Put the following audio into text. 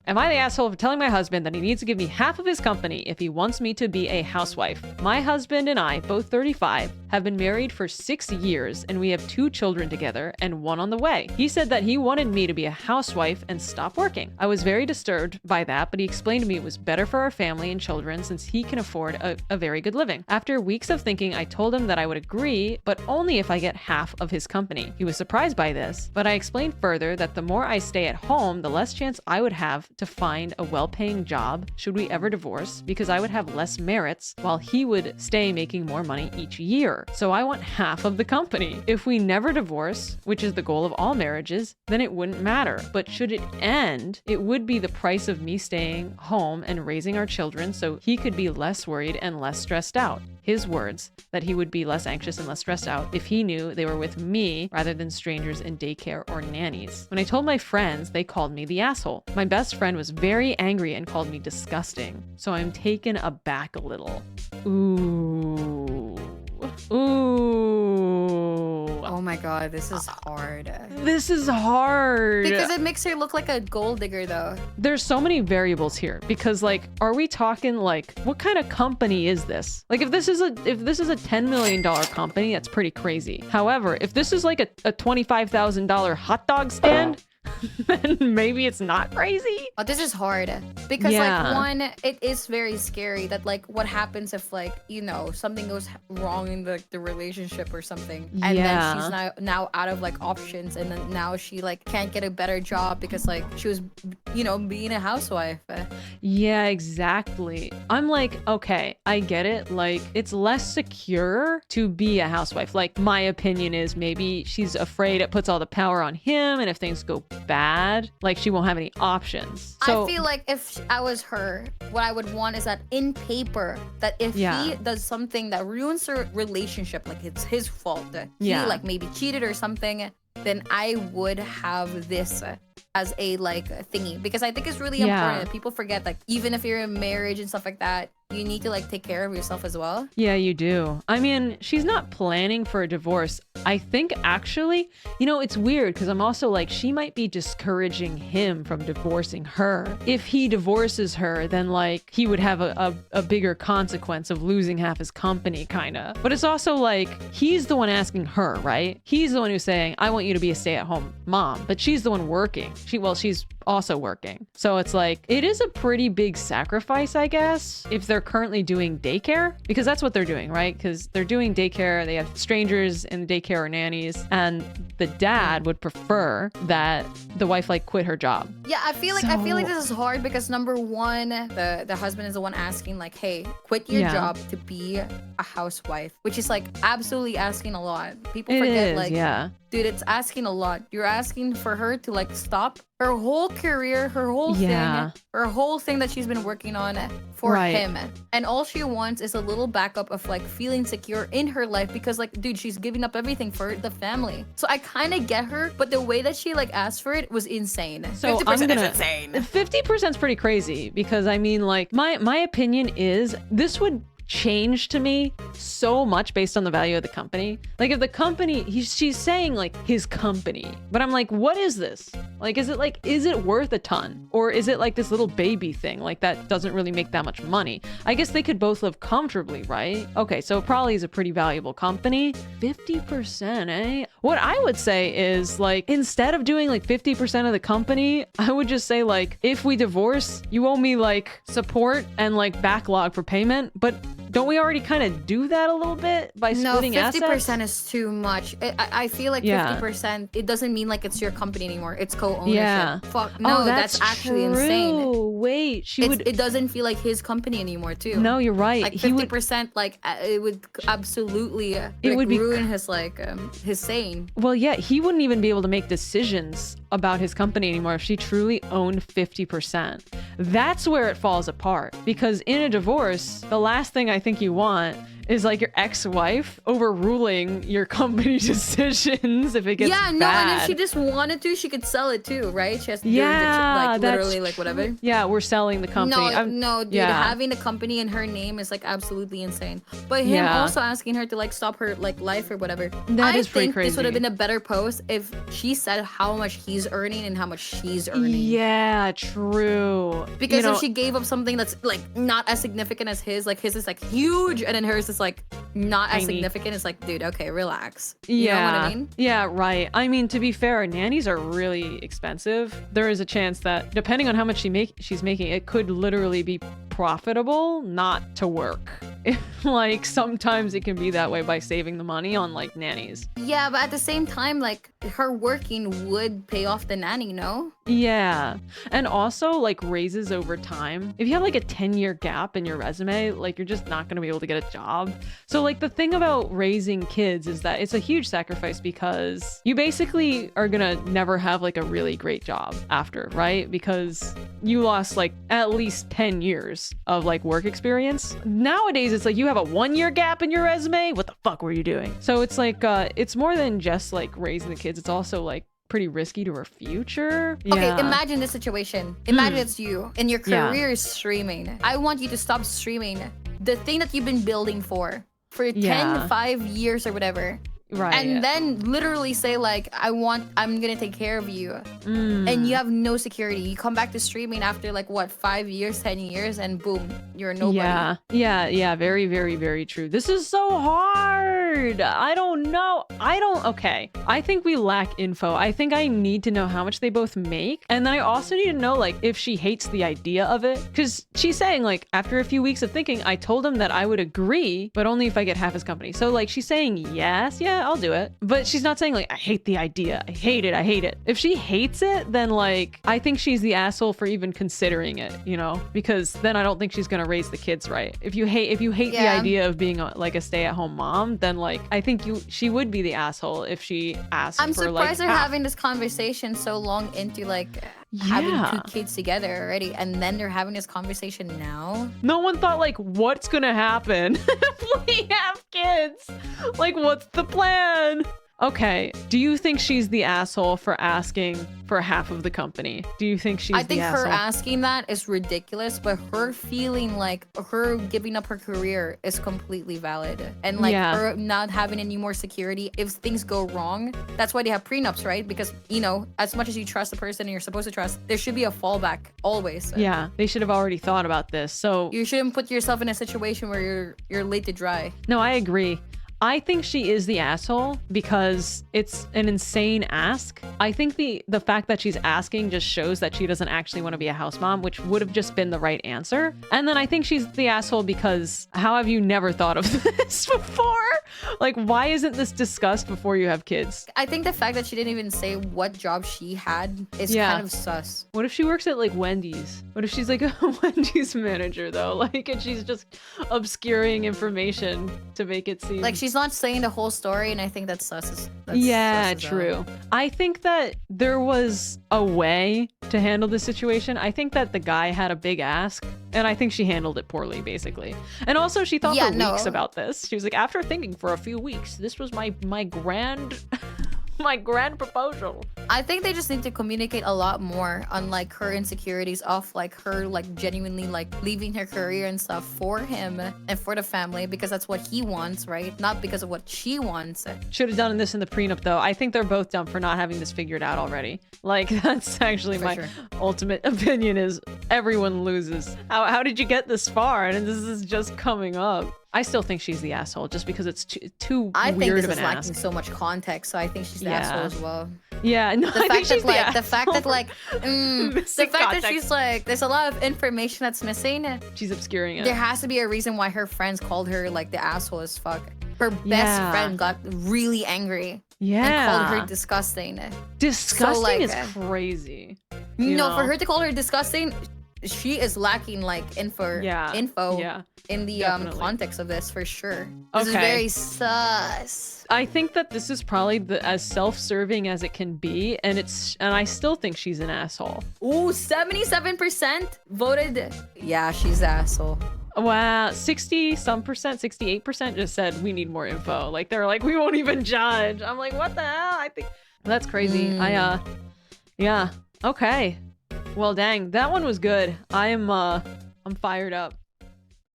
Am I the asshole for telling my husband that he needs to give me half of his company if he wants me to be a housewife? My husband and I, both 35, have been married for 6 years and we have 2 children together and 1 on the way. He said that he wanted me to be a housewife and stop working. I was very disturbed by that, but he explained to me it was better for our family and children since he can afford a very good living. After weeks of thinking, I told him that I would agree, but only if I get half of his company. He was surprised by this, but I explained further that the more I stay at home, the less chance I would have to find a well-paying job should we ever divorce, because I would have less merits while he would stay making more money each year. So I want half of the company. If we never divorce, which is the goal of all marriages, then it wouldn't matter. But should it end, it would be the price of me staying home and raising our children so he could be less worried and less stressed out. His words, that he would be less anxious and less stressed out if he knew they were with me rather than strangers in daycare or nannies. When I told my friends, they called me the asshole. My best friend was very angry and called me disgusting. So I'm taken aback a little. Ooh. Oh my god, this is hard. This is hard. Because it makes her look like a gold digger though. There's so many variables here because like, are we talking like, what kind of company is this? Like if this is a $10 million company, that's pretty crazy. However, if this is like a $25,000 hot dog stand, then maybe it's not crazy. Oh, this is hard because like one, it is very scary that like what happens if like, you know, something goes wrong in the relationship or something, and then she's now out of like options, and then now she like can't get a better job because like she was, you know, being a housewife. Yeah, exactly. I'm like, okay, I get it. Like it's less secure to be a housewife. Like my opinion is maybe she's afraid it puts all the power on him, and if things go bad, like she won't have any options. So I feel like if I was her, what I would want is that in paper, that if he does something that ruins her relationship, like it's his fault, he like maybe cheated or something, then I would have this as a like thingy, because I think it's really important that people forget, like even if you're in marriage and stuff like that, you need to like take care of yourself as well. Yeah, you do. I mean, she's not planning for a divorce. I think actually, you know, it's weird because I'm also like, she might be discouraging him from divorcing her. If he divorces her, then like he would have a bigger consequence of losing half his company, kind of. But it's also like, he's the one asking her, right? He's the one who's saying, I want you to be a stay-at-home mom, but she's the one working. She's also working. So it's like, it is a pretty big sacrifice, I guess, if they're currently doing daycare, because that's what they're doing, right? Because they're doing daycare, they have strangers in the daycare or nannies, and the dad would prefer that the wife like quit her job. Yeah, I feel like this is hard because number one, the husband is the one asking like, hey, quit your job to be a housewife, which is like absolutely asking a lot. People forget like, dude, it's asking a lot. You're asking for her to like stop her whole career, her whole thing that she's been working on for him. And all she wants is a little backup of like feeling secure in her life because like, dude, she's giving up everything for the family. So I kind of get her, but the way that she like asked for it was insane. So 50% is insane. 50% is pretty crazy because I mean like my opinion is this would change to me so much based on the value of the company. Like if the company, she's saying like his company, but I'm like, what is this? Like, is it worth a ton? Or is it like this little baby thing? Like that doesn't really make that much money. I guess they could both live comfortably, right? Okay, so it probably is a pretty valuable company. 50%, eh? What I would say is like, instead of doing like 50% of the company, I would just say like, if we divorce, you owe me like support and like backlog for payment, but don't we already kind of do that a little bit by splitting assets? No, 50% is too much. I feel like 50%, it doesn't mean like it's your company anymore. It's co-ownership. Yeah. Fuck, no, that's actually insane. Wait, it doesn't feel like his company anymore too. No, you're right. Like 50%, like it would absolutely ruin his like his saying. Well, yeah, he wouldn't even be able to make decisions about his company anymore if she truly owned 50%. That's where it falls apart, because in a divorce, the last thing I think you want is like your ex-wife overruling your company decisions if it gets bad. And if she just wanted to, she could sell it too, right? She has to do like literally like whatever. Yeah, we're selling the company. No, dude, having the company in her name is like absolutely insane. But him also asking her to like stop her like life or whatever. That is pretty crazy. This would have been a better post if she said how much he's earning and how much she's earning. Yeah, true. Because if she gave up something that's like not as significant as his, like his is like huge, and then hers is like not as significant. It's like, dude, okay, relax. You know what I mean? Yeah, right. I mean, to be fair, nannies are really expensive. There is a chance that depending on how much she's making, it could literally be profitable not to work. Like sometimes it can be that way by saving the money on like nannies. Yeah, but at the same time, like her working would pay off the nanny, no? Yeah. And also like raises over time. If you have like a 10-year gap in your resume, like you're just not going to be able to get a job. So like the thing about raising kids is that it's a huge sacrifice because you basically are going to never have like a really great job after, right? Because you lost like at least 10 years of like work experience. Nowadays, it's like you have a 1-year gap in your resume. What the fuck were you doing? So it's like, it's more than just like raising the kids. It's also like pretty risky to her future. Okay, imagine this situation. Imagine it's you and your career is streaming. I want you to stop streaming the thing that you've been building for 5 years or whatever. Right. And then literally say like, I'm gonna take care of you. And you have no security. You come back to streaming after like what, 5 years, 10 years, and boom, you're nobody. Yeah. Very, very, very true. This is so hard. I don't know. Okay. I think we lack info. I think I need to know how much they both make. And then I also need to know like if she hates the idea of it. Because she's saying like, after a few weeks of thinking, I told him that I would agree, but only if I get half his company. So like she's saying yes, I'll do it. But she's not saying like, I hate the idea. I hate it. If she hates it, then like, I think she's the asshole for even considering it, you know? Because then I don't think she's gonna raise the kids right. If you hate the idea of being like a stay-at-home mom, then like, I think she would be the asshole if she asked I'm for like surprised they're having this conversation so long into like having 2 kids together already, and then they're having this conversation now. No one thought like, what's gonna happen if we have kids? Like, what's the plan? Okay, do you think she's the asshole for asking for half of the company? Do you think she's the asshole? I think her asking that is ridiculous, but her feeling like her giving up her career is completely valid. And like her not having any more security if things go wrong. That's why they have prenups, right? Because, you know, as much as you trust the person you're supposed to trust, there should be a fallback always. Yeah, they should have already thought about this. So you shouldn't put yourself in a situation where you're late to dry. No, I agree. I think she is the asshole because it's an insane ask. I think the fact that she's asking just shows that she doesn't actually want to be a house mom, which would have just been the right answer. And then I think she's the asshole because how have you never thought of this before? Like, why isn't this discussed before you have kids? I think the fact that she didn't even say what job she had is kind of sus. What if she works at like Wendy's? What if she's like a Wendy's manager though? Like, and she's just obscuring information to make it seem like she's not saying the whole story, and I think that's sus. True. I think that there was a way to handle this situation. I think that the guy had a big ask, and I think she handled it poorly, basically. And also, she thought for weeks about this. She was like, after thinking for a few weeks, this was my grand my grand proposal. I think they just need to communicate a lot more on like her insecurities of like her like genuinely like leaving her career and stuff for him and for the family because that's what he wants, right? Not because of what she wants. Should have done this in the prenup though. I think they're both dumb for not having this figured out already. Like that's actually my ultimate opinion is everyone loses. How did you get this far? And this is just coming up. I still think she's the asshole just because it's too weird of an ask. I think this is lacking so much context, so I think she's the asshole as well. Yeah, no, the fact that she's like, there's a lot of information that's missing. She's obscuring it. There has to be a reason why her friends called her like the asshole as fuck. Her best friend got really angry. And called her disgusting. Disgusting so, like, is crazy. No, for her to call her disgusting, she is lacking like info in the context of this for sure. This is very sus. I think that this is probably as self-serving as it can be, and I still think she's an asshole. Ooh, 77% voted. Yeah, she's the asshole. Wow, 60 some percent, 68% just said we need more info. Like they're like, we won't even judge. I'm like, what the hell? I think that's crazy. Yeah. Okay. Well, dang, that one was good. I'm fired up.